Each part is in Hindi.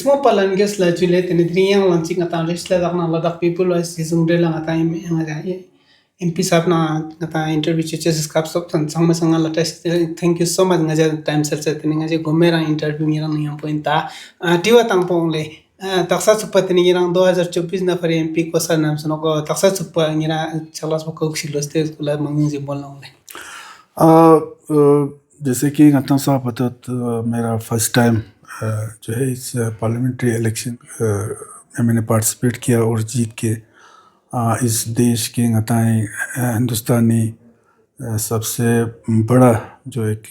Smo palanges la chule tenidriyan launching ata list la dakna ladak people was isungre la ata MP sab na ata interview cheches skap sok tan sangma sanga la test thank you so much ngaja time sel set ngaja gomera interview ngira niyam pointa tiwa tang pongle taksa supa tini ngira 2024 na fari MP ko sa nam suno ko taksa supa ngira chalas ko xiloste kula mangung je bolna ole जैसे कि गतं साहब पता मेरा फर्स्ट टाइम जो है इस पार्लियामेंट्री इलेक्शन में मैंने पार्टिसिपेट किया और जीत के इस देश के गताएं हिंदुस्तानी सबसे बड़ा जो एक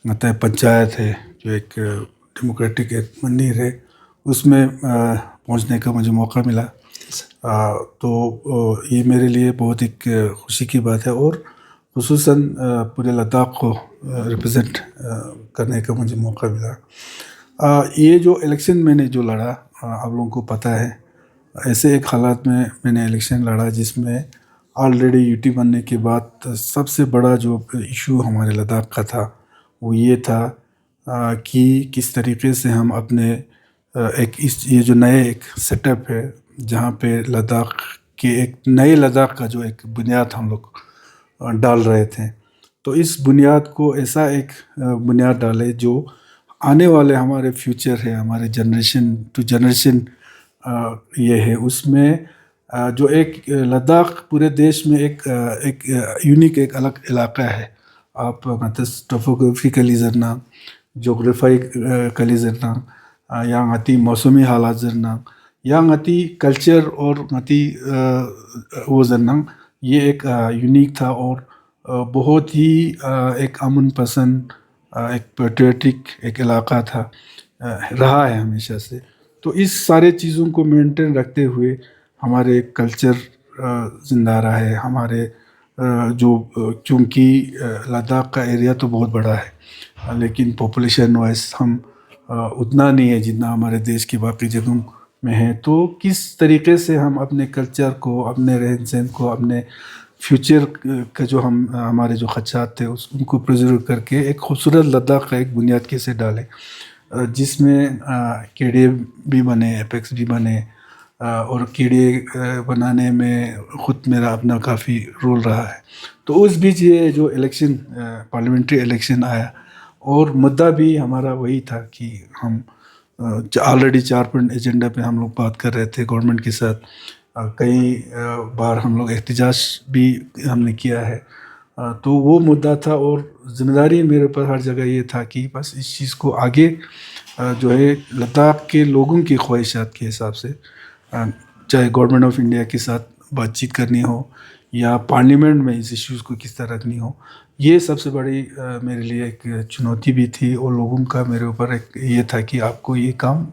गताएं पंचायत है, जो एक डेमोक्रेटिक एक मंदिर है, उसमें पहुंचने का मुझे मौका मिला। तो ये मेरे लिए बहुत एक खुशी की बात है और खुसूसन पूरे लद्दाख को रिप्रेजेंट करने का मुझे मौका मिला। ये जो इलेक्शन मैंने जो लड़ा, आप लोगों को पता है, ऐसे एक हालात में मैंने इलेक्शन लड़ा जिसमें ऑलरेडी यूटी बनने के बाद सबसे बड़ा जो इशू हमारे लद्दाख का था वो ये था कि किस तरीके से हम अपने ये जो नए एक सेटअप है जहाँ पे लद्दाख के एक नए लद्दाख का जो एक बुनियाद हम लोग डाल रहे थे, तो इस बुनियाद को ऐसा एक बुनियाद डाले जो आने वाले हमारे फ्यूचर है, हमारे जनरेशन टू जनरेशन ये है, उसमें जो एक लद्दाख पूरे देश में एक यूनिक एक अलग इलाका है। आप टोपोग्राफिकली जरना, जोग्राफिकली जरना, या गति मौसमी हालात जरना, या गति कल्चर और गति वो जरना, ये एक यूनिक था और बहुत ही एक अमन पसंद, एक पेट्रियोटिक एक इलाका था, रहा है हमेशा से। तो इस सारे चीज़ों को मेंटेन रखते हुए हमारे कल्चर ज़िंदा रहा है, हमारे जो क्योंकि लद्दाख का एरिया तो बहुत बड़ा है लेकिन पॉपुलेशन वाइज हम उतना नहीं है जितना हमारे देश की बाकी जगहों में है। तो किस तरीके से हम अपने कल्चर को, अपने रहन सहन को, अपने फ्यूचर का जो हमारे जो खदशात थे उनको प्रिजर्व करके एक खूबसूरत लद्दाख का एक बुनियाद कैसे डालें जिसमें कीड़े भी बने, एपेक्स भी बने, और कीड़े बनाने में ख़ुद मेरा अपना काफ़ी रोल रहा है। तो उस बीच ये जो इलेक्शन पार्लियामेंट्री इलेक्शन आया और मुद्दा भी हमारा वही था कि हम ऑलरेडी 4 पॉइंट एजेंडा पे हम लोग बात कर रहे थे गवर्नमेंट के साथ। कई बार हम लोग एहतिजाज भी हमने किया है, तो वो मुद्दा था और ज़िम्मेदारी मेरे ऊपर हर जगह ये था कि बस इस चीज़ को आगे जो है लद्दाख के लोगों की ख्वाहिशात के हिसाब से, चाहे गवर्नमेंट ऑफ इंडिया के साथ बातचीत करनी हो या पार्लियामेंट में इस इश्यूज़ को किस तरह रखनी हो, ये सबसे बड़ी मेरे लिए एक चुनौती भी थी और लोगों का मेरे ऊपर एक ये था कि आपको ये काम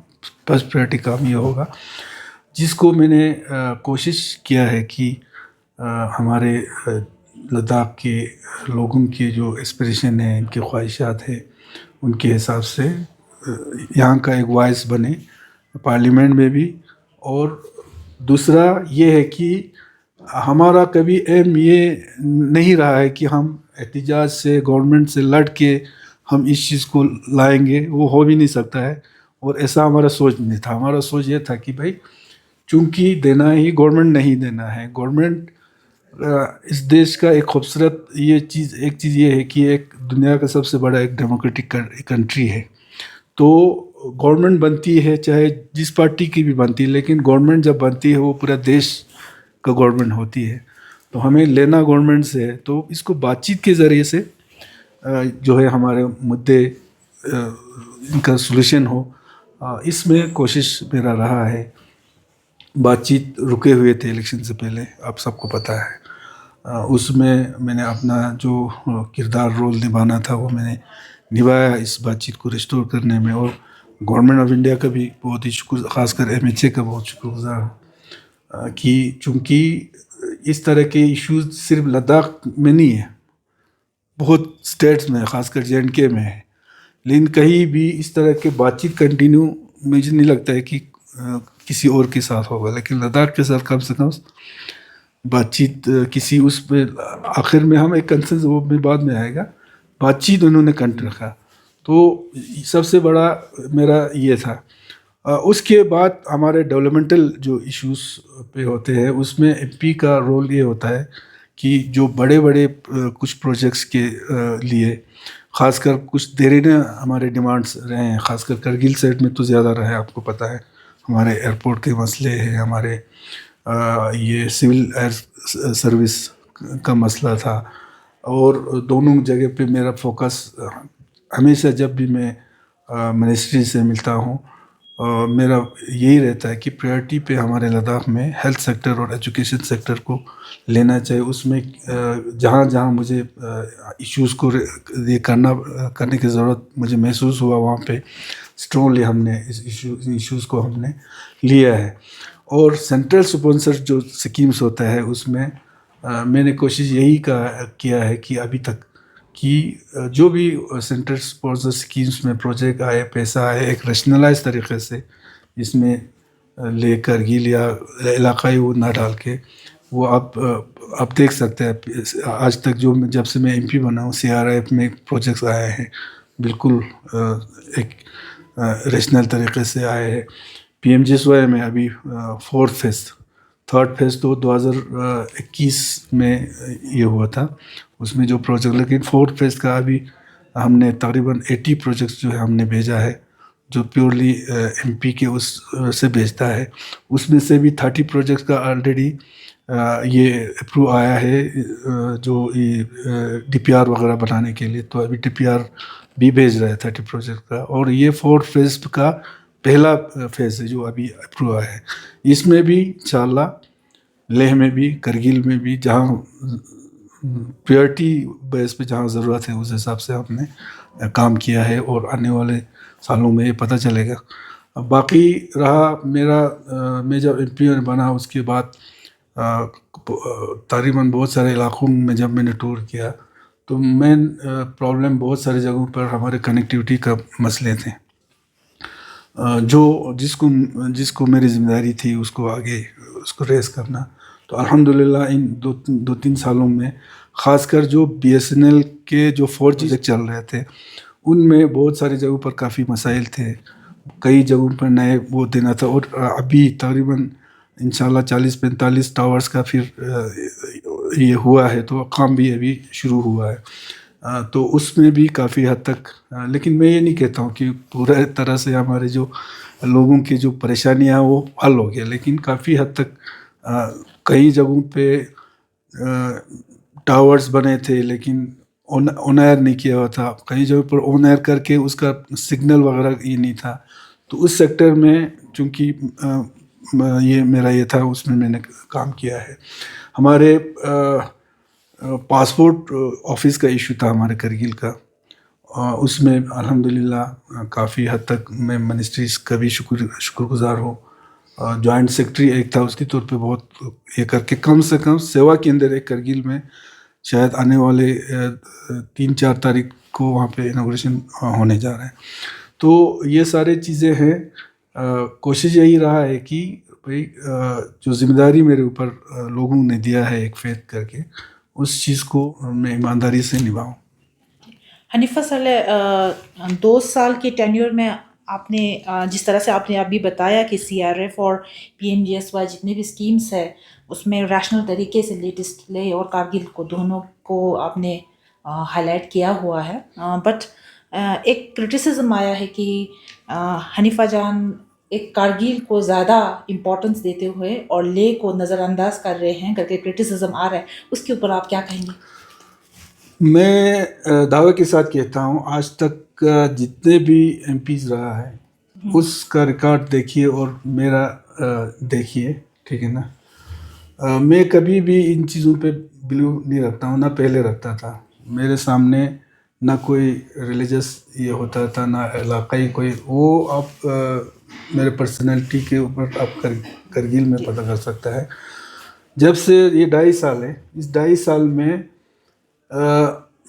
फर्स्ट प्रायोरिटी काम ये होगा, जिसको मैंने कोशिश किया है कि हमारे लद्दाख के लोगों के जो एस्पिरेशन है, इनके ख्वाहिशात है, उनके हिसाब से यहाँ का एक वॉइस बने पार्लियामेंट में भी। और दूसरा ये है कि हमारा कभी एम ये नहीं रहा है कि हम एहतिजाज से, गवर्नमेंट से लड़ के हम इस चीज़ को लाएंगे, वो हो भी नहीं सकता है और ऐसा हमारा सोच नहीं था। हमारा सोच ये था कि भाई चूँकि देना ही गवर्नमेंट नहीं देना है, गवर्नमेंट इस देश का एक खूबसूरत ये चीज़, एक चीज़ ये है कि एक दुनिया का सबसे बड़ा एक डेमोक्रेटिक कंट्री है। तो गवर्नमेंट बनती है चाहे जिस पार्टी की भी बनती है, लेकिन गवर्नमेंट जब बनती है वो पूरा देश का गवर्नमेंट होती है। तो हमें लेना गवर्नमेंट से है, तो इसको बातचीत के ज़रिए से जो है हमारे मुद्दे इनका सॉल्यूशन हो, इसमें कोशिश मेरा रहा है। बातचीत रुके हुए थे इलेक्शन से पहले, आप सबको पता है। उसमें मैंने अपना जो किरदार रोल निभाना था वो मैंने निभाया इस बातचीत को रिस्टोर करने में, और गवर्नमेंट ऑफ इंडिया का भी बहुत ही शुक्र, ख़ासकर MHA का बहुत शुक्रगुजार हूँ कि चूँकि इस तरह के इश्यूज सिर्फ लद्दाख में नहीं है, बहुत स्टेट्स में, ख़ासकर JNK में है, लेकिन कहीं भी इस तरह के बातचीत कंटिन्यू मुझे नहीं लगता है कि किसी और के साथ होगा, लेकिन लद्दाख के साथ कम से कम बातचीत किसी उस पे आखिर में हम एक कंसेंसस, वो भी बाद में आएगा, बातचीत उन्होंने कंट रखा। तो सबसे बड़ा मेरा ये था। उसके बाद हमारे डेवलपमेंटल जो इश्यूज पे होते हैं उसमें एमपी का रोल ये होता है कि जो बड़े बड़े कुछ प्रोजेक्ट्स के लिए खासकर कुछ देरी ने हमारे डिमांड्स रहे हैं, खासकर करगिल साइड में तो ज़्यादा रहे, आपको पता है हमारे एयरपोर्ट के मसले हैं, हमारे ये सिविल एयर सर्विस का मसला था। और दोनों जगह पे मेरा फोकस हमेशा जब भी मैं मिनिस्ट्री से मिलता हूँ मेरा यही रहता है कि प्रायोरिटी पे हमारे लद्दाख में हेल्थ सेक्टर और एजुकेशन सेक्टर को लेना चाहिए। उसमें जहाँ जहाँ मुझे इश्यूज़ को ये करने की ज़रूरत मुझे महसूस हुआ वहाँ पे स्ट्रॉन्गली हमने इस इश्यूज़ को हमने लिया है। और सेंट्रल स्पॉन्सर जो स्कीम्स होता है उसमें मैंने कोशिश यही किया है कि अभी तक कि जो भी सेंट्रल स्पॉन्सर स्कीम्स में प्रोजेक्ट आए, पैसा आए, एक रैशनलाइज तरीके से इसमें लेकर गिल या इलाकाई वो ना डाल के वो आप देख सकते हैं आज तक जो जब से मैं एमपी बना हूँ सीआरएफ में प्रोजेक्ट्स आए हैं बिल्कुल एक रैशनल तरीके से आए हैं। पीएमजीएसवाई में अभी फोर्थ फेज, थर्ड फेज तो 2021 में ये हुआ था उसमें जो प्रोजेक्ट, लेकिन फोर्थ फेज का अभी हमने तकरीबन 80 प्रोजेक्ट्स जो है हमने भेजा है जो प्योरली एमपी के उस से भेजता है। उसमें से भी 30 प्रोजेक्ट्स का ऑलरेडी ये अप्रूव आया है जो डीपीआर वगैरह बनाने के लिए, तो अभी डीपीआर भी भेज रहा है 30 प्रोजेक्ट का। और ये फोर्थ फेज का पहला फेज है जो अभी अप्रूव आया है। इसमें भी इंशाल्लाह लेह में भी करगिल में भी जहाँ प्रायोरिटी बेस पे जहाँ ज़रूरत है उस हिसाब से हमने काम किया है और आने वाले सालों में ये पता चलेगा। अब बाकी रहा मेरा मैं जब एमपी बना उसके बाद तकरीबन बहुत सारे इलाकों में जब मैंने टूर किया तो मेन प्रॉब्लम बहुत सारी जगहों पर हमारे कनेक्टिविटी का मसले थे जो जिसको मेरी जिम्मेदारी थी उसको आगे उसको रेस करना। तो अल्हम्दुलिल्लाह इन दो तीन सालों में ख़ासकर जो बीएसएनएल के जो 4G चल रहे थे उनमें बहुत सारी जगहों पर काफ़ी मसाइल थे, कई जगहों पर नए वो देना था। और अभी तकरीबन इंशाल्लाह 40-45 टावर्स का फिर ये हुआ है तो काम भी अभी शुरू हुआ है। तो उसमें भी काफ़ी हद तक लेकिन मैं ये नहीं कहता हूँ कि पूरा तरह से हमारे जो लोगों की जो परेशानियाँ वो हल हो गया, लेकिन काफ़ी हद तक कई जगहों पे टावर्स बने थे लेकिन ऑन एयर नहीं किया हुआ था, कई जगह पर ऑन एयर करके उसका सिग्नल वगैरह ये नहीं था। तो उस सेक्टर में चूँकि ये मेरा ये था उसमें मैंने काम किया है। हमारे पासपोर्ट ऑफिस का इशू था हमारे करगिल का, उसमें अल्हम्दुलिल्लाह काफ़ी हद तक मैं मिनिस्ट्रीज का भी शुक्रगुजार हूँ। जॉइंट सेक्रेटरी एक था उसके तौर पे बहुत ये करके कम से कम सेवा के अंदर एक करगिल में शायद आने वाले 3-4 तारीख को वहाँ पे इनॉग्रेशन होने जा रहा है। तो ये सारे चीज़ें हैं। कोशिश यही रहा है कि भाई जो जिम्मेदारी मेरे ऊपर लोगों ने दिया है एक फेथ करके उस चीज़ को मैं ईमानदारी से निभाऊं। हनीफा साले 2 साल के टेन्योर में आपने जिस तरह से आपने अभी बताया कि सीआरएफ और पीएमजीएसवाई जितने भी स्कीम्स है उसमें रैशनल तरीके से लेटेस्ट ले और कारगिल को दोनों को आपने हाईलाइट किया हुआ है। बट एक क्रिटिसिज्म आया है कि हनीफा जान एक कारगिल को ज़्यादा इम्पोर्टेंस देते हुए और ले को नज़रअंदाज कर रहे हैं करके क्रिटिसिज्म आ रहा है, उसके ऊपर आप क्या कहेंगे? मैं दावे के साथ कहता हूँ आज तक जितने भी एमपीज रहा है उसका रिकॉर्ड देखिए और मेरा देखिए, ठीक है ना। मैं कभी भी इन चीज़ों पे बिलीव नहीं रखता हूँ, ना पहले रखता था। मेरे सामने ना कोई रिलीजियस ये होता था ना इलाकाई कोई वो आप मेरे पर्सनैलिटी के ऊपर आप करगिल में पता कर सकता है। जब से ये 2.5 साल है, इस 2.5 साल में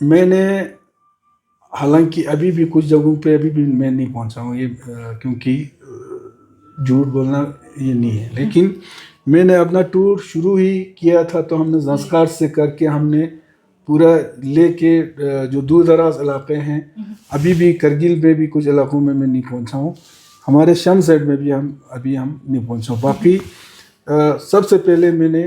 मैंने हालांकि अभी भी कुछ जगहों पे अभी भी मैं नहीं पहुंचा हूँ ये क्योंकि झूठ बोलना ये नहीं है, लेकिन मैंने अपना टूर शुरू ही किया था तो हमने ज़ंस्कार से करके हमने पूरा लेके जो दूर दराज इलाके हैं अभी भी करगिल में भी कुछ इलाकों में मैं नहीं पहुंचा हूँ। हमारे शम साइड में भी हम नहीं पहुंचे। बाकी सबसे पहले मैंने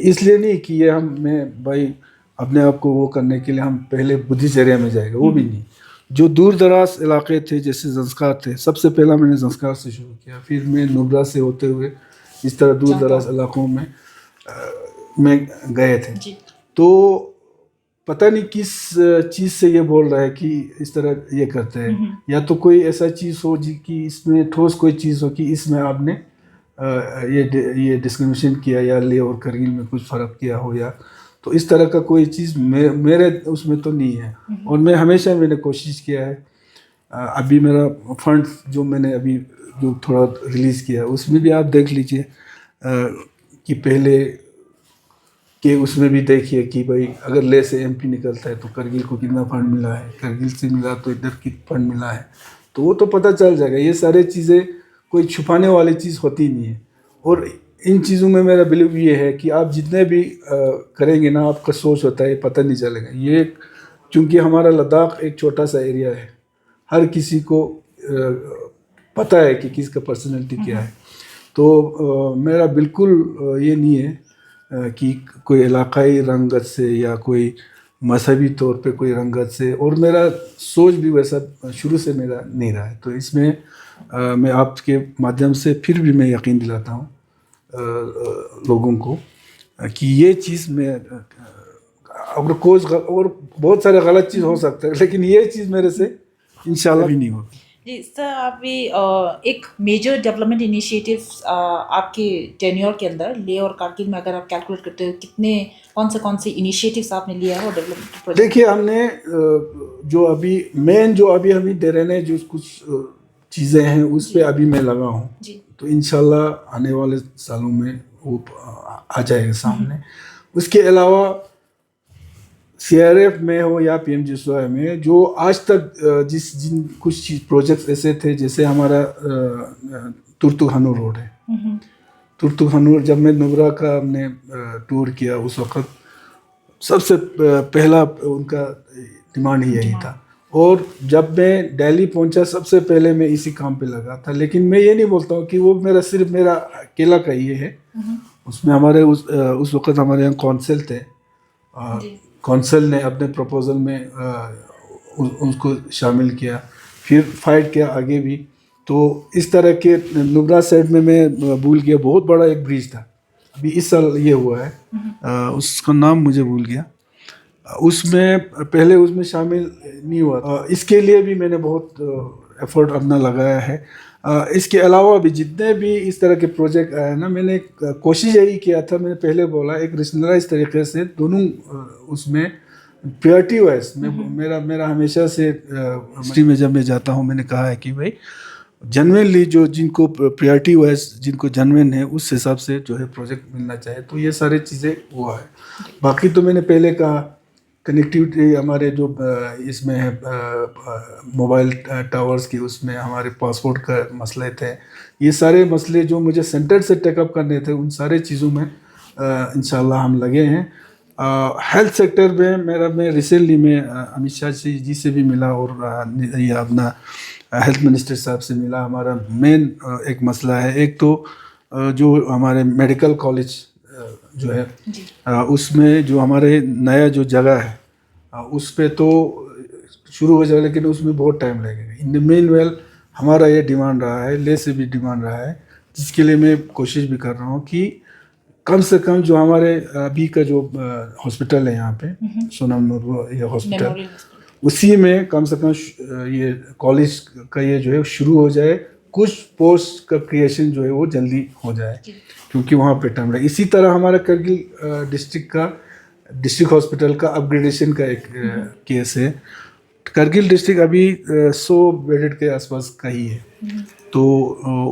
इसलिए नहीं कि ये मैं भाई अपने आप को वो करने के लिए हम पहले बुद्धिस्ट एरिया में जाएगा, वो भी नहीं। जो दूर दराज इलाके थे जैसे जंस्कार थे, सबसे पहला मैंने जंस्कार से शुरू किया, फिर मैं नुब्रा से होते हुए इस तरह दूर दराज इलाकों में गए थे। तो पता नहीं किस चीज़ से ये बोल रहा है कि इस तरह ये करते हैं, या तो कोई ऐसा चीज़ हो जी कि इसमें ठोस कोई चीज़ हो कि इसमें आपने ये डिस्क्रिमिनेशन किया या ले और करगिल में कुछ फ़र्क किया हो, या तो इस तरह का कोई चीज़ मेरे उसमें तो नहीं है। और मैंने कोशिश किया है। अभी मेरा फंड जो मैंने अभी जो थोड़ा रिलीज़ किया उसमें भी आप देख लीजिए कि पहले कि उसमें भी देखिए कि भाई अगर ले से एमपी निकलता है तो करगिल को कितना फंड मिला है, करगिल से मिला तो इधर कितना फंड मिला है, तो वो तो पता चल जाएगा। ये सारी चीज़ें कोई छुपाने वाली चीज़ होती नहीं है। और इन चीज़ों में मेरा बिलीव ये है कि आप जितने भी करेंगे ना, आपका सोच होता है पता नहीं चलेगा। ये चूँकि हमारा लद्दाख एक छोटा सा एरिया है, हर किसी को पता है कि किसका पर्सनैलिटी क्या है। तो मेरा बिल्कुल ये नहीं है कि कोई इलाकाई रंगत से या कोई मजहबी तौर पे कोई रंगत से, और मेरा सोच भी वैसा शुरू से मेरा नहीं रहा है। तो इसमें मैं आपके माध्यम से फिर भी मैं यकीन दिलाता हूँ लोगों को कि ये चीज़ में अगर कोई और बहुत सारे गलत चीज़ हो सकता है, लेकिन ये चीज़ मेरे से इंशाल्लाह भी नहीं होगी। जी सर, आप भी एक मेजर डेवलपमेंट इनिशिएटिव आपके टेन्योर के अंदर ले और कारगिल में अगर आप कैलकुलेट करते हो कितने कौन से इनिशिएटिव्स आपने लिया है और डेवलपमेंट प्रोजेक्ट? देखिए, हमने जो अभी मेन जो अभी हमें दे रहे हैं जो कुछ चीज़ें हैं उस पर अभी मैं लगा हूँ, तो इंशाल्लाह आने वाले सालों में वो आ जाएगा सामने। उसके अलावा सीआरएफ में हो या पीएमजीएसवाई में जो आज तक जिन कुछ चीज़ प्रोजेक्ट्स ऐसे थे, जैसे हमारा तुर्तुक हनूर रोड है। तुर्तुक हनूर जब मैं नुब्रा का हमने टूर किया उस वक़्त सबसे पहला उनका डिमांड ही यही था। और जब मैं दिल्ली पहुंचा सबसे पहले मैं इसी काम पे लगा था। लेकिन मैं ये नहीं बोलता हूँ कि वो सिर्फ मेरा अकेला का ये है। उसमें हमारे उस वक़्त हमारे यहाँ कौंसिल थे, कौंसिल ने अपने प्रपोजल में उसको शामिल किया, फिर फाइट किया आगे भी। तो इस तरह के नुब्रा साइड में मैं भूल गया, बहुत बड़ा एक ब्रिज था, अभी इस साल ये हुआ है, उसका नाम मुझे भूल गया। उसमें पहले उसमें शामिल नहीं हुआ। इसके लिए भी मैंने बहुत एफर्ट अपना लगाया है। इसके अलावा भी जितने भी इस तरह के प्रोजेक्ट आए ना, मैंने कोशिश यही किया था, मैंने पहले बोला एक रिशनलाइज तरीके से दोनों उसमें प्रायोरिटी वाइज मेरा हमेशा से हिस्ट्री में जब मैं जाता हूँ मैंने कहा है कि भाई जनवेनली जो जिनको प्रायोरिटी वाइज जिनको जनवेन है उस हिसाब से जो है प्रोजेक्ट मिलना चाहिए। तो ये सारी चीज़ें हुआ है। बाकी तो मैंने पहले कहा कनेक्टिविटी हमारे जो इसमें है मोबाइल टावर्स की, उसमें हमारे पासपोर्ट का मसले थे, ये सारे मसले जो मुझे सेंटर से टेकअप करने थे उन सारे चीज़ों में इंशाल्लाह हम लगे हैं। हेल्थ सेक्टर में मैं रिसेंटली में अमित शाह जी से भी मिला और ये अपना हेल्थ मिनिस्टर साहब से मिला। हमारा मेन एक मसला है, एक तो जो हमारे मेडिकल कॉलेज जो है उसमें जो हमारे नया जो जगह है उस पे तो शुरू हो जाएगा, लेकिन उसमें बहुत टाइम लगेगा। इन द मेन वेल हमारा ये डिमांड रहा है, ले से भी डिमांड रहा है, जिसके लिए मैं कोशिश भी कर रहा हूँ कि कम से कम जो हमारे अभी का जो हॉस्पिटल है यहाँ पे सोनम ये हॉस्पिटल, उसी में कम से कम ये कॉलेज का ये जो है शुरू हो जाए, कुछ पोस्ट का क्रिएशन जो है वो जल्दी हो जाए, क्योंकि वहाँ पे टाइम लगे। इसी तरह हमारा करगिल डिस्ट्रिक्ट हॉस्पिटल का अपग्रेडेशन का एक केस है। करगिल डिस्ट्रिक्ट अभी 100 बेडेड के आसपास का ही है, तो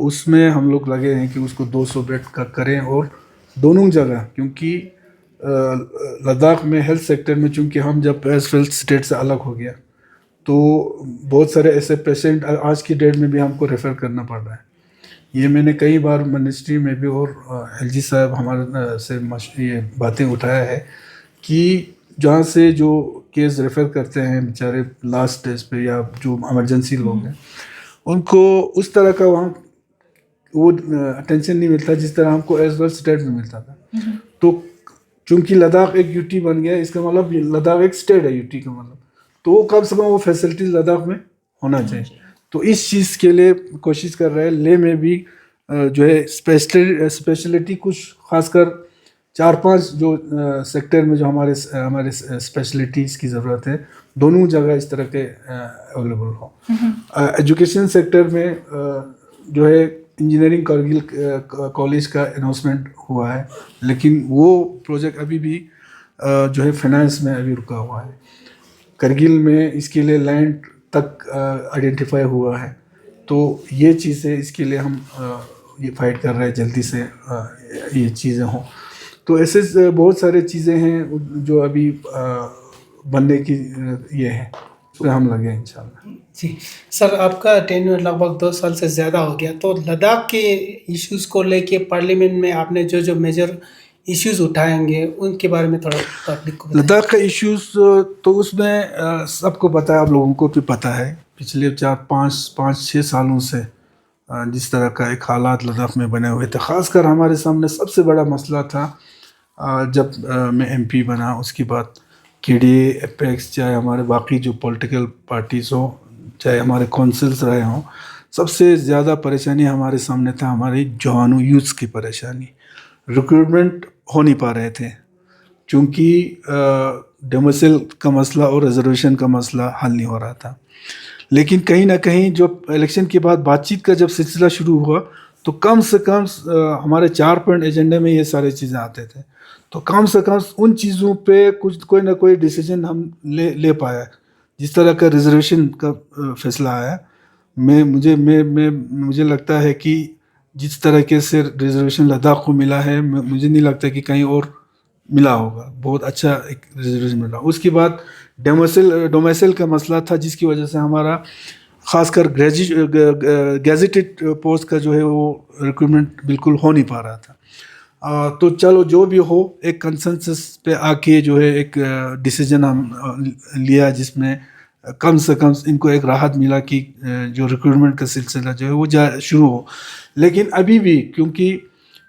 उसमें हम लोग लगे हैं कि उसको 200 बेड का करें, और दोनों जगह, क्योंकि लद्दाख में हेल्थ सेक्टर में चूँकि हम जब वेस्ट स्टेट से अलग हो गया तो बहुत सारे ऐसे पेशेंट आज की डेट में भी हमको रेफ़र करना पड़ रहा है। ये मैंने कई बार मिनिस्ट्री में भी और एलजी साहब हमारे से ये बातें उठाया है कि जहाँ से जो केस रेफ़र करते हैं बेचारे लास्ट स्टेज पे या जो इमरजेंसी लोग हैं, उनको उस तरह का वहाँ वो अटेंशन नहीं मिलता जिस तरह हमको एज वेल स्टेट में मिलता था। तो चूंकि लद्दाख एक यूटी बन गया, इसका मतलब लद्दाख एक स्टेट है यूटी का मतलब, तो वो कम से कम वो फैसिलिटीज लद्दाख में होना चाहिए। तो इस चीज़ के लिए कोशिश कर रहे हैं। लेह में भी जो है स्पेशलिटी कुछ खासकर 4-5 जो सेक्टर में जो हमारे स्पेशलिटीज़ की ज़रूरत है, दोनों जगह इस तरह के अवेलेबल हो। एजुकेशन सेक्टर में जो है इंजीनियरिंग करगिल कॉलेज का अनाउंसमेंट हुआ है, लेकिन वो प्रोजेक्ट अभी भी जो है फाइनेंस में अभी रुका हुआ है। करगिल में इसके लिए लैंड तक आइडेंटिफाई हुआ है, तो ये चीज़ें इसके लिए हम ये फाइट कर रहे हैं जल्दी से ये चीज़ें हों। तो ऐसे बहुत सारे चीज़ें हैं जो अभी बनने की ये है, उस पर हम लगे हैं इंशाल्लाह। जी सर, आपका टेन्योर लगभग 2 साल से ज़्यादा हो गया, तो लद्दाख के इश्यूज़ को लेके पार्लियामेंट में आपने जो मेजर इश्यूज़ उठाएंगे उनके बारे में थोड़ा पब्लिक को बताएं। लद्दाख का इश्यूज़ तो उसमें सबको पता है, आप लोगों को भी पता है। पिछले 4-5-6 सालों से जिस तरह का एक हालात लद्दाख में बने हुए थे, ख़ासकर हमारे सामने सबसे बड़ा मसला था जब मैं एमपी बना, उसके बाद केडीए एपेक्स, चाहे हमारे बाकी जो पॉलिटिकल पार्टीज़ हो, चाहे हमारे काउंसिल्स रहे हों, सबसे ज़्यादा परेशानी हमारे सामने था हमारे जवानों यूथ्स की परेशानी। रिक्रूटमेंट हो नहीं पा रहे थे क्योंकि डोमिसाइल का मसला और रिजर्वेशन का मसला हल नहीं हो रहा था। लेकिन कहीं ना कहीं जो इलेक्शन के बाद बातचीत का जब सिलसिला शुरू हुआ, तो कम से कम हमारे 4 पॉइंट एजेंडे में ये सारी चीज़ें आते थे, तो कम से कम उन चीज़ों पे कोई ना कोई डिसीजन हम ले पाया। जिस तरह का रिजर्वेशन का फैसला आया, मुझे लगता है कि जिस तरीके से रिजर्वेशन लद्दाख को मिला है, मुझे नहीं लगता कि कहीं और मिला होगा। बहुत अच्छा एक रिजर्वेशन मिला। उसके बाद डोमिसाइल का मसला था, जिसकी वजह से हमारा ख़ासकर गैजेटेड पोस्ट का जो है वो रिक्रूटमेंट बिल्कुल हो नहीं पा रहा था। तो चलो जो भी हो, एक कंसेंसस पे आके जो है एक डिसीजन हम लिया, जिसमें कम से कम इनको एक राहत मिला कि जो रिक्रूटमेंट का सिलसिला जो है वो शुरू हो। लेकिन अभी भी क्योंकि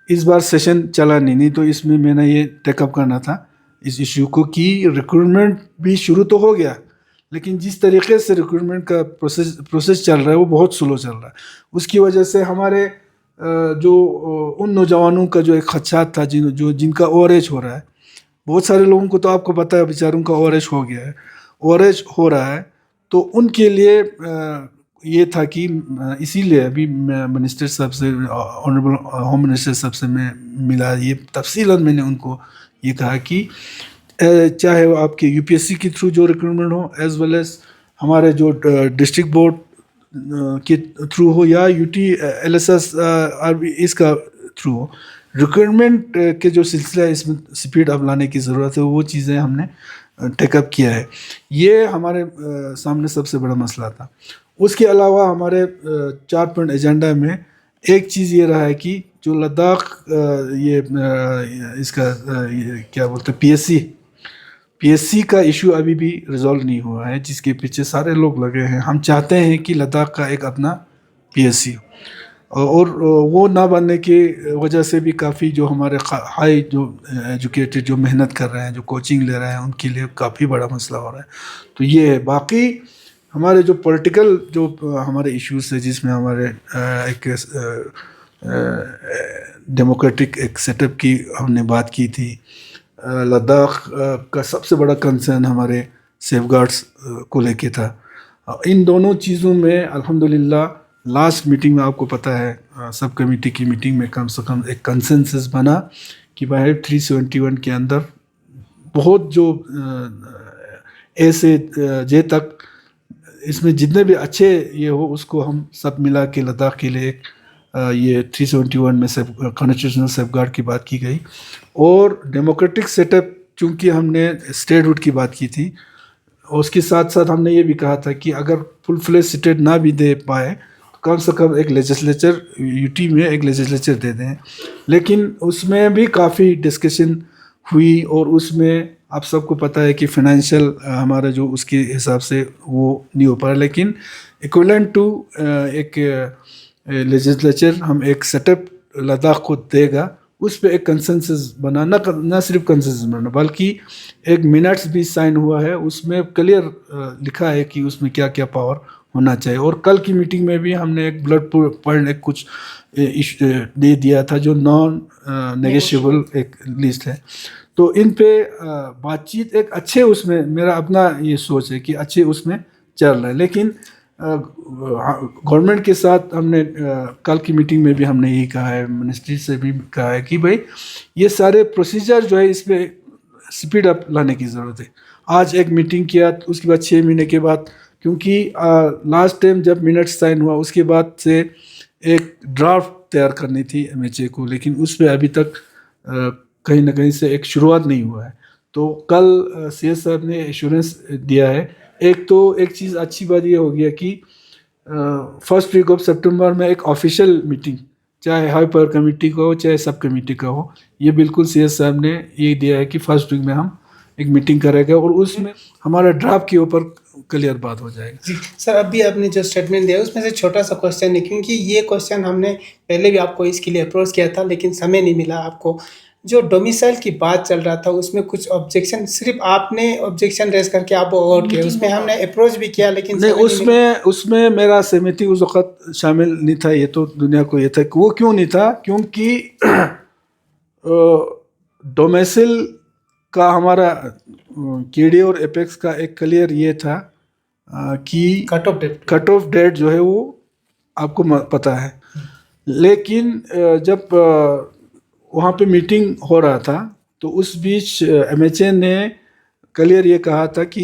इस बार सेशन चला नहीं तो इसमें मैंने ये टेकअप करना था इस इशू को कि रिक्रूटमेंट भी शुरू तो हो गया, लेकिन जिस तरीके से रिक्रूटमेंट का प्रोसेस चल रहा है वो बहुत स्लो चल रहा है। उसकी वजह से हमारे जो उन नौजवानों का जो एक खदशात था, जिनका ओवरेज हो रहा है, बहुत सारे लोगों को तो आपको पता है बेचारों का ओवरेज हो गया है, ओवरेज हो रहा है, तो उनके लिए ये था कि इसीलिए अभी मिनिस्टर साहब से, ऑनरेबल होम मिनिस्टर साहब से मैं मिला, ये तफसीलन मैंने उनको ये कहा कि चाहे वो आपके यूपीएससी के थ्रू जो रिक्रूटमेंट हो, एज वेल एज हमारे जो डिस्ट्रिक्ट बोर्ड के थ्रू हो या यूटी एलएसएस इसका थ्रू हो, रिक्रूटमेंट के जो सिलसिला है इसमें स्पीड अप लाने की ज़रूरत है। वो चीज़ें हमने टेकअप किया है। ये हमारे सामने सबसे बड़ा मसला था। उसके अलावा हमारे 4 पॉइंट एजेंडा में एक चीज़ ये रहा है कि जो लद्दाख इसका क्या बोलते हैं पीएससी का इशू अभी भी रिजॉल्व नहीं हुआ है, जिसके पीछे सारे लोग लगे हैं। हम चाहते हैं कि लद्दाख का एक अपना पीएससी, और वो ना बनने की वजह से भी काफ़ी जो हमारे हाई जो एजुकेटेड जो मेहनत कर रहे हैं, जो कोचिंग ले रहे हैं, उनके लिए काफ़ी बड़ा मसला हो रहा है। तो ये है। बाकी हमारे जो पॉलिटिकल जो हमारे इश्यूज है, जिसमें हमारे एक डेमोक्रेटिक एक सेटअप की हमने बात की थी। लद्दाख का सबसे बड़ा कंसर्न हमारे सेफगार्ड्स को लेके था। इन दोनों चीज़ों में अल्हम्दुलिल्लाह लास्ट मीटिंग में आपको पता है सब कमेटी की मीटिंग में कम से कम एक कंसेंसस बना कि भाई 371 के अंदर बहुत जो ए से जे तक इसमें जितने भी अच्छे ये हो, उसको हम सब मिला के लद्दाख के लिए ये 371 में से कॉन्स्टिट्यूशनल सेफगार्ड की बात की गई। और डेमोक्रेटिक सेटअप चूँकि हमने स्टेटहुड की बात की थी, उसके साथ साथ हमने ये भी कहा था कि अगर फुल फ्लेज स्टेट ना भी दे पाए तो कम से कम एक लेजिस्लेचर यूटी में एक लेजिस्लेचर दे दें। लेकिन उसमें भी काफ़ी डिस्कशन हुई और उसमें आप सबको पता है कि फाइनेंशियल हमारा जो उसके हिसाब से वो नहीं हो पा रहा, लेकिन इक्विवेलेंट टू एक लेजिस्लेचर हम एक सेटअप लद्दाख को देगा, उस पे एक कंसेंसस बनाना, ना सिर्फ कंसेंसस बनाना बल्कि एक मिनट्स भी साइन हुआ है, उसमें क्लियर लिखा है कि उसमें क्या क्या पावर होना चाहिए। और कल की मीटिंग में भी हमने एक ब्लड पॉइंट एक कुछ दे दिया था जो नॉन नेगोशिएबल एक लिस्ट है। तो इन पे बातचीत एक अच्छे उसमें, मेरा अपना ये सोच है कि अच्छे उसमें चल रहा है। लेकिन गवर्नमेंट के साथ हमने कल की मीटिंग में भी हमने यही कहा है, मिनिस्ट्री से भी कहा है कि भाई ये सारे प्रोसीजर जो है इस पर स्पीड अप लाने की ज़रूरत है। आज एक मीटिंग किया, उसके बाद 6 महीने के बाद, क्योंकि लास्ट टाइम जब मिनट्स साइन हुआ उसके बाद से एक ड्राफ्ट तैयार करनी थी MHA को, लेकिन उस पर अभी तक कहीं ना कहीं से एक शुरुआत नहीं हुआ है। तो कल CS साहब ने एश्योरेंस दिया है। एक चीज़ अच्छी बात ये हो गया कि फर्स्ट वीक ऑफ सितंबर में एक ऑफिशियल मीटिंग, चाहे हाई पावर कमेटी का हो चाहे सब कमेटी का हो, ये बिल्कुल CS साहब ने ये दिया है कि फर्स्ट वीक में हम एक मीटिंग करेंगे और उसमें हमारा ड्राफ्ट के ऊपर क्लियर बात हो जाएगा। जी सर, अभी आपने जो स्टेटमेंट दिया उसमें से छोटा सा क्वेश्चन है, क्योंकि ये क्वेश्चन हमने पहले भी आपको इसके लिए अप्रोच किया था लेकिन समय नहीं मिला आपको। जो डोमिसाइल की बात चल रहा था उसमें कुछ ऑब्जेक्शन, सिर्फ आपने ऑब्जेक्शन रेज करके आप अवॉइड किया, उसमें हमने अप्रोच भी किया लेकिन नहीं, उसमें मेरा सहमति उस वक्त शामिल नहीं था। ये तो दुनिया को ये था, वो क्यों नहीं था, क्योंकि डोमिसाइल का हमारा KDA और एपेक्स का एक क्लियर ये था कि कट ऑफ डेट जो है वो आपको पता है। लेकिन जब वहाँ पे मीटिंग हो रहा था तो उस बीच MHA ने क्लियर ये कहा था कि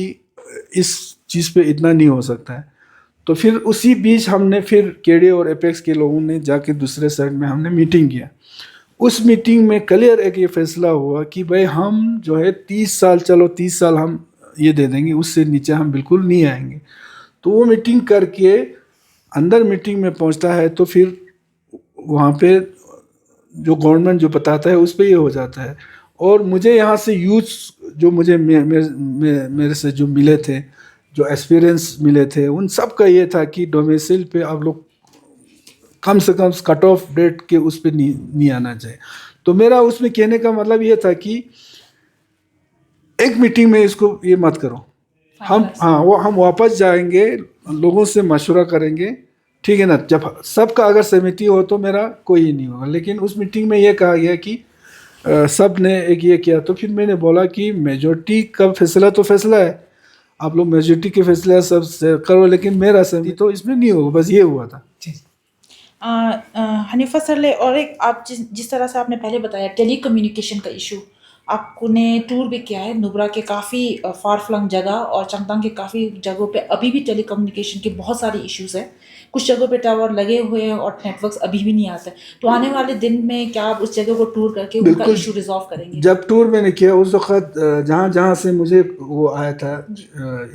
इस चीज़ पे इतना नहीं हो सकता है। तो फिर उसी बीच हमने फिर KDA और एपेक्स के लोगों ने जाके दूसरे साइड में हमने मीटिंग किया। उस मीटिंग में क्लियर एक ये फैसला हुआ कि भाई हम जो है 30 साल, चलो 30 साल हम ये दे देंगे, उससे नीचे हम बिल्कुल नहीं आएंगे। तो वो मीटिंग करके अंदर मीटिंग में पहुंचता है तो फिर वहाँ पे जो गवर्नमेंट जो बताता है उस पर ये हो जाता है। और मुझे यहाँ से यूथ जो मुझे मेरे से जो मिले थे, जो एक्सपीरियंस मिले थे, उन सब का ये था कि डोमिसाइल पे आप लोग कम से कम कट ऑफ डेट के उस पर नहीं आना चाहिए। तो मेरा उसमें कहने का मतलब ये था कि एक मीटिंग में इसको ये मत करो, हम वापस जाएंगे, लोगों से मशवरा करेंगे, ठीक है ना। जब सबका अगर सहमति हो तो मेरा कोई नहीं होगा। लेकिन उस मीटिंग में ये कहा गया कि सब ने एक ये किया, तो फिर मैंने बोला कि मेजॉरिटी का फैसला तो फैसला है, आप लोग मेजॉरिटी के फैसला सब करो, लेकिन मेरा सहमति तो इसमें नहीं होगा। बस ये हुआ था। हनीफा सरले, और एक आप जिस तरह से आपने पहले बताया टेली कम्युनिकेशन का इशू, आपने टूर भी किया है नुब्रा के काफ़ी फार फ्लंग जगह और चंगतांग के काफ़ी जगहों पे अभी भी टेली कम्युनिकेशन के बहुत सारे इश्यूज हैं। कुछ जगहों पे टावर लगे हुए हैं और नेटवर्क्स अभी भी नहीं आते। तो आने वाले दिन में क्या आप उस जगह को टूर करके उनका इशू रिजॉल्व करेंगे? जब टूर मैंने किया उस वक्त जहाँ से मुझे वो आया था,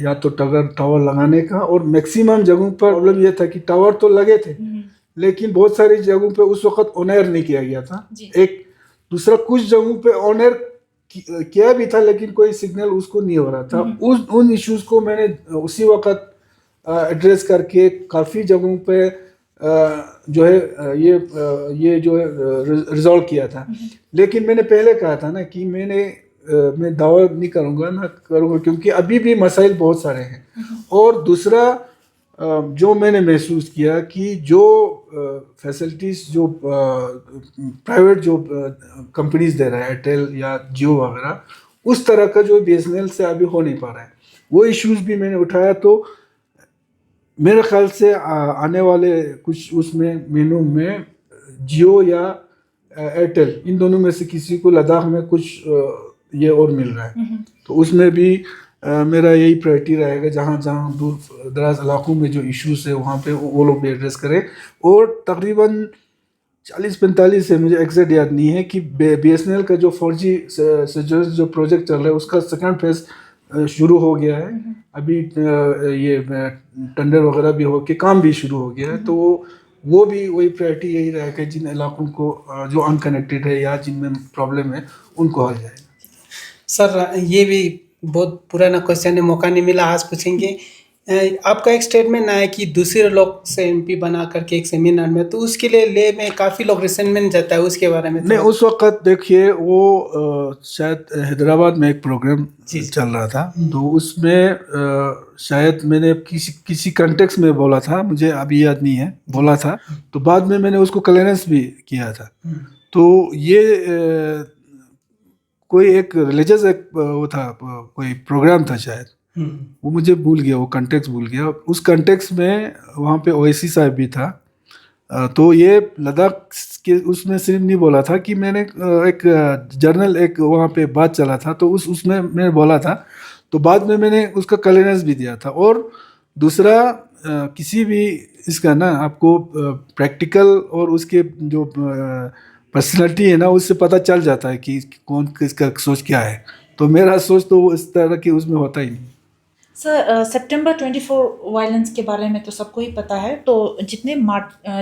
या तो टावर लगाने का, और मैक्सिमम जगहों पर प्रॉब्लम ये था कि टावर तो लगे थे लेकिन बहुत सारी जगहों पे उस वक्त ऑन एयर नहीं किया गया था। एक दूसरा कुछ जगहों पे ऑन एयर किया भी था लेकिन कोई सिग्नल उसको नहीं हो रहा था। उन इश्यूज को मैंने उसी वक्त एड्रेस करके काफ़ी जगहों पे जो है ये जो है रिजॉल्व किया था। लेकिन मैंने पहले कहा था ना कि मैं दावा नहीं करूँगा ना करूँगा, क्योंकि अभी भी मसाइल बहुत सारे हैं। और दूसरा जो मैंने महसूस किया कि जो फैसिलिटीज़ जो प्राइवेट जो कंपनीज दे रहा है, एयरटेल या जियो वगैरह, उस तरह का जो BSNL से अभी हो नहीं पा रहा है, वो इश्यूज भी मैंने उठाया। तो मेरे ख्याल से आने वाले कुछ उसमें महीनों में जियो या एयरटेल, इन दोनों में से किसी को लद्दाख में कुछ ये और मिल रहा है, तो उसमें भी मेरा यही प्रायोरिटी रहेगा, जहाँ दूर दराज इलाकों में जो इश्यूज है वहाँ पे वो लोग भी एड्रेस करें। और तकरीबन 40-45 है, मुझे एग्जैक्ट याद नहीं है, कि BSNL का जो 4G से जो प्रोजेक्ट चल रहा है उसका सेकंड फेज शुरू हो गया है। अभी ये टेंडर वगैरह भी हो के काम भी शुरू हो गया है। तो वो भी वही प्रायोरिटी यही रहेगा, जिन इलाकों को जो अनकनेक्टेड है या जिनमें प्रॉब्लम है उनको हल जाएगा। सर ये भी बहुत पुराना क्वेश्चन है, मौका नहीं मिला आज पूछेंगे। आपका एक स्टेटमेंट आया कि दूसरे लोग से एमपी बना करके एक सेमिनार में, तो उसके लिए ले में काफ़ी लोग रिसेंटमेंट जाता है, उसके बारे में नहीं, उस वक्त देखिए वो शायद हैदराबाद में एक प्रोग्राम चल रहा था, तो उसमें शायद मैंने किसी कंटेक्स्ट में बोला था, मुझे अभी याद नहीं है, बोला था, तो बाद में मैंने उसको क्लियरेंस भी किया था। तो ये कोई एक रिलीजियस एक वो था, कोई प्रोग्राम था शायद, वो मुझे भूल गया, वो कंटेक्स्ट भूल गया। उस कंटेक्स्ट में वहाँ पे ओवैसी साहब भी था। तो ये लद्दाख के उसमें सिर्फ नहीं बोला था कि मैंने एक जर्नल एक वहाँ पे बात चला था, तो उसमें मैंने बोला था, तो बाद में मैंने उसका क्लियरेंस भी दिया था। और दूसरा किसी भी इसका ना आपको प्रैक्टिकल और उसके जो पर्सनालिटी है ना, उससे पता चल जाता है कि कौन किसका सोच क्या है। तो मेरा सोच तो इस तरह की उसमें होता ही नहीं। सर सितंबर 24 वायलेंस के बारे में तो सबको ही पता है, तो जितने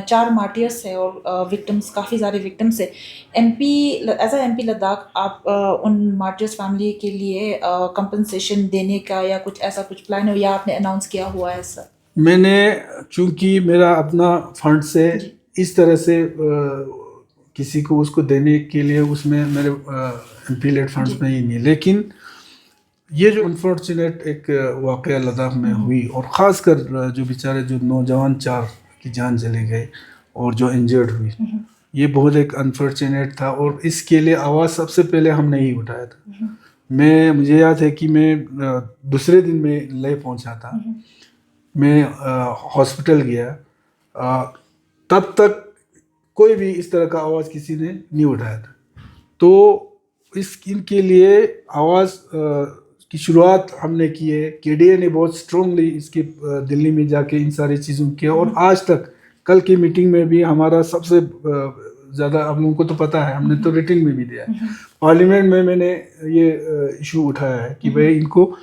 4 मार्टियर्स है और विक्टिम्स, काफ़ी सारे विक्टिम्स है, MP as a MP Ladakh आप उन मार्टियर्स फैमिली के लिए कंपनसेशन देने का या कुछ ऐसा कुछ प्लान हो, या आपने अनाउंस किया हुआ है सर? मैंने, चूंकि मेरा अपना फंड से इस तरह से किसी को उसको देने के लिए उसमें मेरे एमपी लेड फंड्स में ही नहीं, लेकिन ये जो अनफॉर्चुनेट एक वाक़या लद्दाख में हुई, और ख़ासकर जो बेचारे जो नौजवान 4 की जान चली गई और जो इंजर्ड हुई, ये बहुत एक अनफॉर्चुनेट था। और इसके लिए आवाज़ सबसे पहले हमने ही उठाया था। मुझे याद है कि मैं दूसरे दिन में लेह पहुंचा था, मैं हॉस्पिटल गया, तब तक कोई भी इस तरह का आवाज़ किसी ने नहीं उठाया था। तो इनके लिए आवाज़ की शुरुआत हमने की है। केडीए ने बहुत स्ट्रांगली इसके दिल्ली में जाके इन सारी चीज़ों किया, और आज तक कल की मीटिंग में भी हमारा सबसे ज़्यादा, आप लोगों को तो पता है, हमने तो रेटिंग में भी दिया है, पार्लियामेंट में मैंने ये इशू उठाया है कि भाई इनको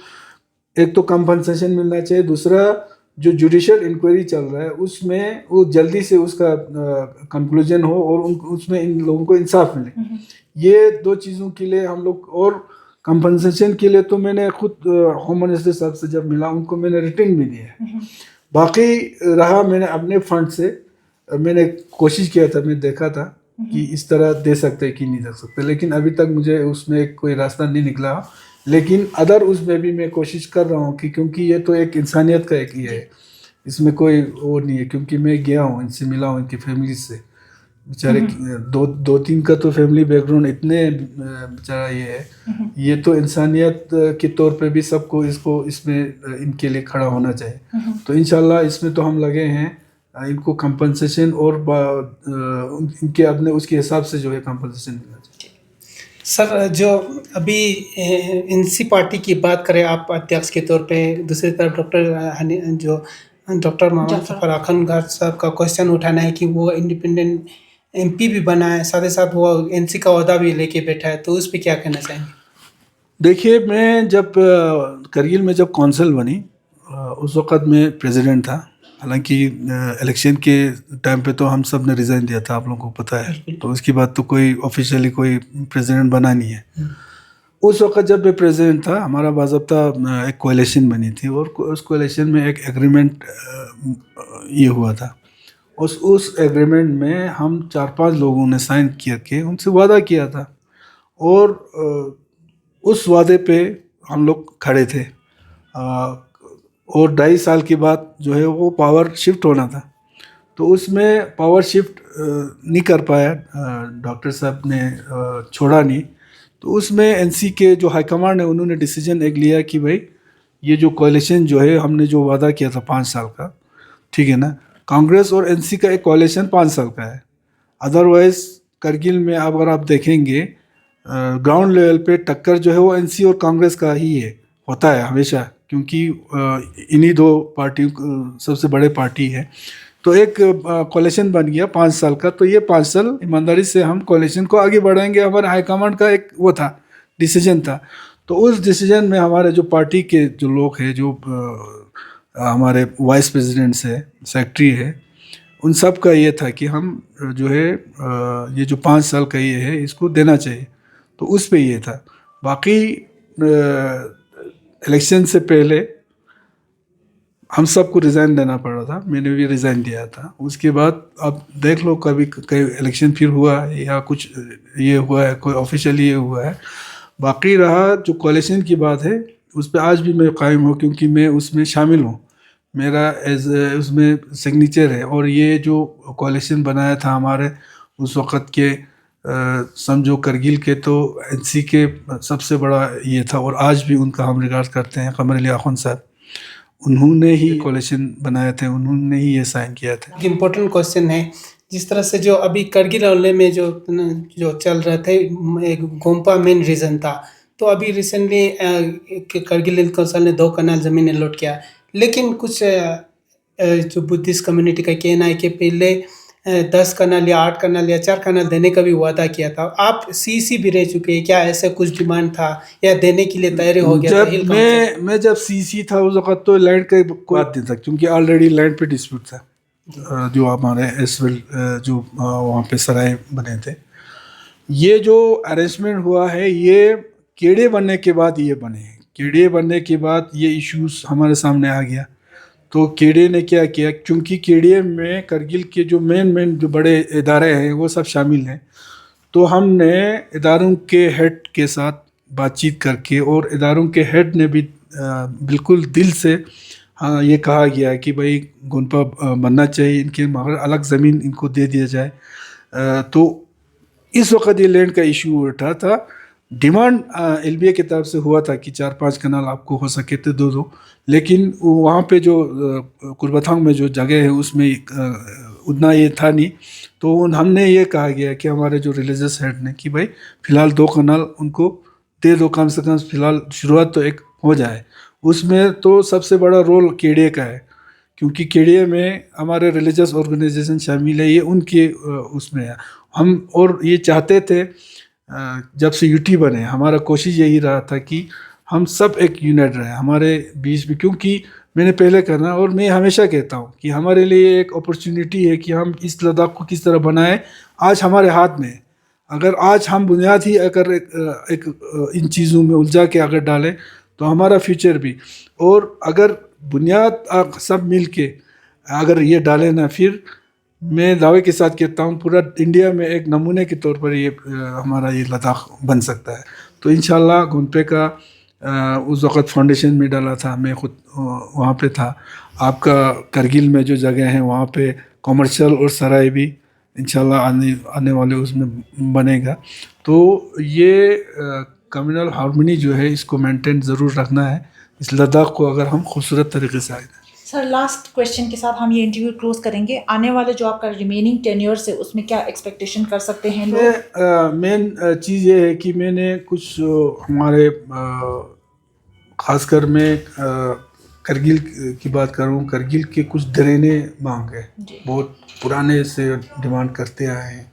एक तो कंपनसेशन मिलना चाहिए, दूसरा जो जुडिशियल इंक्वायरी चल रहा है उसमें वो जल्दी से उसका कंक्लूजन हो और उसमें इन लोगों को इंसाफ मिले। ये 2 चीज़ों के लिए हम लोग, और कंपनसेशन के लिए तो मैंने खुद होम मिनिस्टर साहब से जब मिला, उनको मैंने रिटर्न भी दिया है। बाकी रहा मैंने अपने फंड से मैंने कोशिश किया था, मैं देखा था कि इस तरह दे सकते कि नहीं दे सकते, लेकिन अभी तक मुझे उसमें कोई रास्ता नहीं निकला। लेकिन अदर उसमें भी मैं कोशिश कर रहा हूँ कि, क्योंकि ये तो एक इंसानियत का एक ये है, इसमें कोई वो नहीं है। क्योंकि मैं गया हूँ, इनसे मिला हूँ, इनकी फैमिली से, बेचारे 2-3 का तो फैमिली बैकग्राउंड इतने बेचारा ये है, ये तो इंसानियत के तौर पे भी सबको इसमें इनके लिए खड़ा होना चाहिए। तो इंशाल्लाह इसमें तो हम लगे हैं, इनको कंपनसेशन और इनके अपने उसके हिसाब से जो है कंपनसेशन मिलना चाहिए। सर जो अभी एनसी पार्टी की बात करें आप अध्यक्ष के तौर पे, दूसरी तरफ डॉक्टर मोहम्मद जफर खान साहब का क्वेश्चन उठाना है कि वो इंडिपेंडेंट एमपी भी बना है, साथ ही साथ वो एनसी का ओहदा भी लेके बैठा है, तो उस पर क्या कहना चाहेंगे? देखिए, मैं जब करगिल में जब कौंसिल बनी, उस वक़्त मैं प्रेसिडेंट था। हालांकि इलेक्शन के टाइम पे तो हम सब ने रिज़ाइन दिया था, आप लोगों को पता है, तो उसके बाद तो कोई ऑफिशियली कोई प्रेसिडेंट बना नहीं है। उस वक़्त जब मैं प्रेसिडेंट था, हमारा बाज़ाब्ता एक कोalition बनी थी, और उस कोalition में एक एग्रीमेंट ये हुआ था। उस एग्रीमेंट में हम 4-5 लोगों ने साइन किया के उनसे वादा किया था, और उस वादे पे हम लोग खड़े थे। और 2.5 साल के बाद जो है वो पावर शिफ्ट होना था, तो उसमें पावर शिफ्ट नहीं कर पाया, डॉक्टर साहब ने छोड़ा नहीं। तो उसमें एनसी के जो हाईकमांड है उन्होंने डिसीजन एक लिया कि भाई ये जो कोalition जो है, हमने जो वादा किया था 5 साल का, ठीक है ना, कांग्रेस और एनसी का एक कोalition 5 साल का है। अदरवाइज करगिल में अगर आप देखेंगे ग्राउंड लेवल पे टक्कर जो है वो एनसी और कांग्रेस का ही है, होता है हमेशा, क्योंकि इन्हीं 2 पार्टियों सबसे बड़े पार्टी है। तो एक कोalition बन गया 5 साल का, तो ये 5 साल ईमानदारी से हम कोalition को आगे बढ़ाएंगे, हमारे हाईकमांड का एक वो था, डिसीजन था। तो उस डिसीजन में हमारे जो पार्टी के जो लोग हैं, जो हमारे वाइस प्रेसिडेंट्स है, सेक्रेटरी है, उन सब का ये था कि हम जो है ये जो 5 साल का ये है इसको देना चाहिए। तो उस पे ये था। बाकी इलेक्शन से पहले हम सबको रिज़ाइन देना पड़ा था, मैंने भी रिज़ाइन दिया था। उसके बाद अब देख लो, कभी कहीं इलेक्शन फिर हुआ है या कुछ ये हुआ है, कोई ऑफिशियली ये हुआ है। बाकी रहा जो कोalition की बात है, उस पर आज भी मैं कायम हूँ, क्योंकि मैं उसमें शामिल हूँ, मेरा उसमें सिग्नेचर है। और ये जो कोalition बनाया था हमारे उस वक़्त के समझो करगिल के तो एनसी के सबसे बड़ा ये था, और आज भी उनका हम रिगार्ड करते हैं, कमर अली आखुन साहब, उन्होंने ही कोalition बनाए थे, उन्होंने ही ये साइन किया था। इम्पोर्टेंट क्वेश्चन है, जिस तरह से जो अभी करगिल हमले में जो चल रहा थे, एक गोम्पा मेन रीज़न था। तो अभी रिसेंटली करगिल कौंसिल ने 2 कनाल ज़मीन अलॉट किया, लेकिन कुछ जो बुद्धिस्ट कम्युनिटी का कहना है कि पहले 10 कनाल या 8 कनाल या 4 कनाल देने का भी वादा किया था। आप सीसी भी रह चुके हैं, क्या ऐसा कुछ डिमांड था या देने के लिए तैयारी हो गया था? जब मैं जब सीसी था उस वक्त तो लैंड का बात नहीं था, क्योंकि ऑलरेडी लैंड पे डिस्प्यूट था। जो हमारे एसवेल जो वहाँ पे सराय बने थे, ये जो अरेंजमेंट हुआ है ये केडे बनने के बाद ये बने हैं। केडे बनने के बाद ये इश्यूज हमारे सामने आ गया, तो केडे ने क्या किया, क्योंकि केडे में करगिल के जो मेन जो बड़े इदारे हैं वो सब शामिल हैं, तो हमने इदारों के हेड के साथ बातचीत करके, और इदारों के हेड ने भी बिल्कुल दिल से हाँ ये कहा गया है कि भाई गोंपा बनना चाहिए, इनके मगर अलग ज़मीन इनको दे दिया जाए। तो इस वक्त ये लैंड का इशू उठा था। डिमांड एलबीए की तरफ से हुआ था कि 4-5 कनाल आपको हो सके तो दो, लेकिन वहाँ पे जो कुर्बथांग में जो जगह है उसमें उतना ये था नहीं। तो हमने ये कहा गया कि हमारे जो रिलीजियस हेड ने कि भाई फ़िलहाल 2 कनाल उनको दे दो, कम से कम फ़िलहाल शुरुआत तो एक हो जाए। उसमें तो सबसे बड़ा रोल केडीए का है, क्योंकि केडीए में हमारे रिलीजियस ऑर्गेनाइजेशन शामिल है, ये उनके उसमें है। हम और ये चाहते थे जब से यूटी बने, हमारा कोशिश यही रहा था कि हम सब एक यूनिट रहे हमारे बीच भी, क्योंकि मैंने पहले करना, और मैं हमेशा कहता हूँ कि हमारे लिए एक अपॉर्चुनिटी है कि हम इस लद्दाख को किस तरह बनाएं। आज हमारे हाथ में, अगर आज हम बुनियाद ही अगर एक इन चीज़ों में उलझा के अगर डालें तो हमारा फ्यूचर भी, और अगर बुनियाद सब मिल के अगर ये डालें ना, फिर मैं दावे के साथ कहता हूँ पूरा इंडिया में एक नमूने के तौर पर ये हमारा ये लद्दाख बन सकता है। तो इंशाल्लाह गोंपे का उस वक़्त फाउंडेशन में डाला था, मैं खुद वहाँ पे था। आपका करगिल में जो जगह है वहाँ पे कमर्शियल और सराय भी इंशाल्लाह आने वाले उसमें बनेगा। तो ये कम्युनल हार्मनी जो है इसको मेंटेन ज़रूर रखना है, इस लद्दाख को अगर हम खूबसूरत तरीके से आए। सर लास्ट क्वेश्चन के साथ हम ये इंटरव्यू क्लोज करेंगे। आने वाले जो आपका रिमेनिंग टेन्योर से उसमें क्या एक्सपेक्टेशन कर सकते हैं लोग? मेन चीज़ ये है कि मैंने कुछ हमारे ख़ासकर मैं करगिल की बात करूँ, करगिल के कुछ घरेने मांग है, बहुत पुराने से डिमांड करते आए हैं,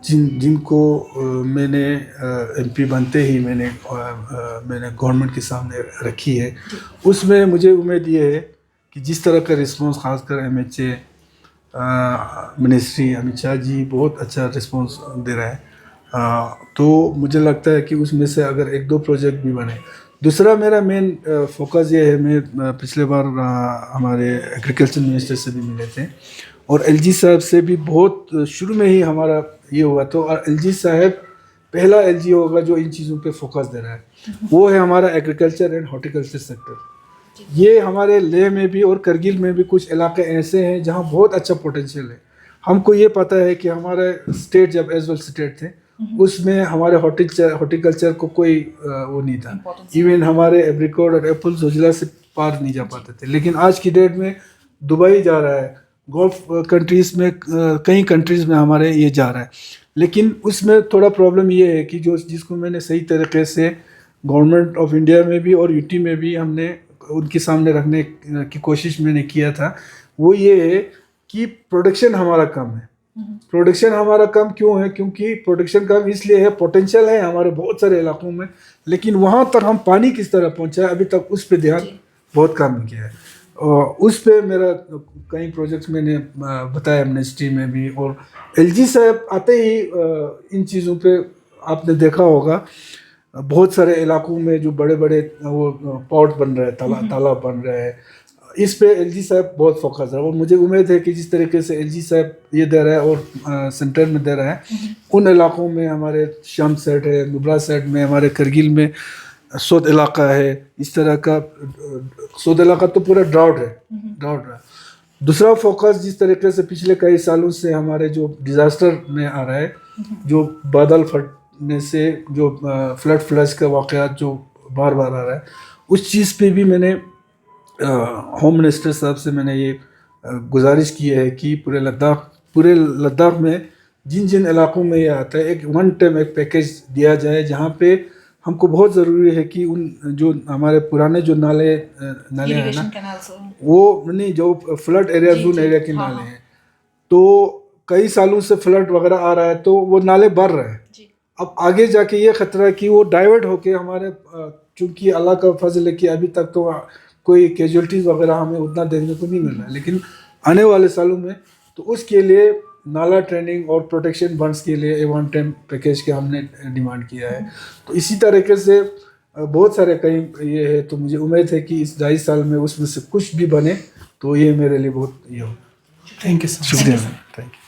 जिनको मैंने एमपी बनते ही मैंने गवर्नमेंट के सामने रखी है। उसमें मुझे उम्मीद ये है कि जिस तरह का रिस्पांस, खासकर एमएचए मिनिस्ट्री अमित शाह जी बहुत अच्छा रिस्पांस दे रहा है, तो मुझे लगता है कि उसमें से अगर 1-2 प्रोजेक्ट भी बने। दूसरा मेरा मेन फोकस ये है, मैं पिछले बार हमारे एग्रीकल्चर मिनिस्टर से भी मिले थे, और एलजी साहब से भी बहुत शुरू में ही हमारा ये हुआ। तो एलजी साहब पहला एलजी होगा जो इन चीज़ों पे फोकस दे रहा है, वो है हमारा एग्रीकल्चर एंड हॉर्टिकल्चर सेक्टर। ये हमारे लेह में भी और करगिल में भी कुछ इलाके ऐसे हैं जहाँ बहुत अच्छा पोटेंशियल है। हमको ये पता है कि हमारे स्टेट जब एजवेल स्टेट थे उसमें हमारे हॉर्टिकल्चर को कोई वो नहीं था, इवन हमारे एप्रिकॉट और एप्पल जोजिला से पार नहीं जा पाते थे। लेकिन आज की डेट में दुबई जा रहा है, गल्फ कंट्रीज़ में कई कंट्रीज़ में हमारे ये जा रहा है। लेकिन उसमें थोड़ा प्रॉब्लम ये है कि जिसको मैंने सही तरीके से गवर्नमेंट ऑफ इंडिया में भी और यूटी में भी हमने उनके सामने रखने की कोशिश मैंने किया था, वो ये है कि प्रोडक्शन हमारा कम है। प्रोडक्शन हमारा कम क्यों है? क्योंकि प्रोडक्शन कम इसलिए है, पोटेंशियल है हमारे बहुत सारे इलाकों में, लेकिन वहाँ तक हम पानी किस तरह पहुँचाए अभी तक उस पर ध्यान बहुत कम किया है। और उस पे मेरा कई प्रोजेक्ट्स मैंने बताया मिनिस्ट्री में भी, और एलजी साहब आते ही इन चीज़ों पे आपने देखा होगा बहुत सारे इलाकों में जो बड़े बड़े वो पॉट बन रहे हैं, तालाब बन रहे हैं, इस पे एलजी साहब बहुत फोकस है। और मुझे उम्मीद है कि जिस तरीके से एलजी साहब ये दे रहा है और सेंटर में दे रहा है, उन इलाकों में हमारे शाम साइड है, नुब्रा साइड में, हमारे करगिल में सौद इलाका है, इस तरह का सौद इलाका तो पूरा ड्राउट है। दूसरा फोकस जिस तरीके से पिछले कई सालों से हमारे जो डिज़ास्टर में आ रहा है, जो बादल फटने से जो फ्लड्स का वाक़यात जो बार बार आ रहा है, उस चीज़ पे भी मैंने होम मिनिस्टर साहब से मैंने ये गुजारिश की है कि पूरे लद्दाख में जिन जिन इलाकों में ये आता है, एक वन टाइम एक पैकेज दिया जाए, जहाँ पे हमको बहुत ज़रूरी है कि उन जो हमारे पुराने जो नाले हैं ना, वो नहीं जो फ्लड एरिया जोन एरिया के नाले हैं, तो कई सालों से फ्लड वगैरह आ रहा है, तो वो नाले भर रहे हैं। अब आगे जाके ये खतरा है कि वो डाइवर्ट होके हमारे, चूँकि अल्लाह का फजल है कि अभी तक तो कोई कैजुअलिटीज़ वगैरह हमें उतना देखने को नहीं मिल रहा है, लेकिन आने वाले सालों में तो उसके लिए नाला ट्रेनिंग और प्रोटेक्शन फंड्स के लिए ए वन टाइम पैकेज के हमने डिमांड किया है। तो इसी तरीके से बहुत सारे कई ये है, तो मुझे उम्मीद है कि इस 2.5 साल में उसमें से कुछ भी बने तो ये मेरे लिए बहुत ये हो। Thank you so much. शुक्रिया, थैंक यू।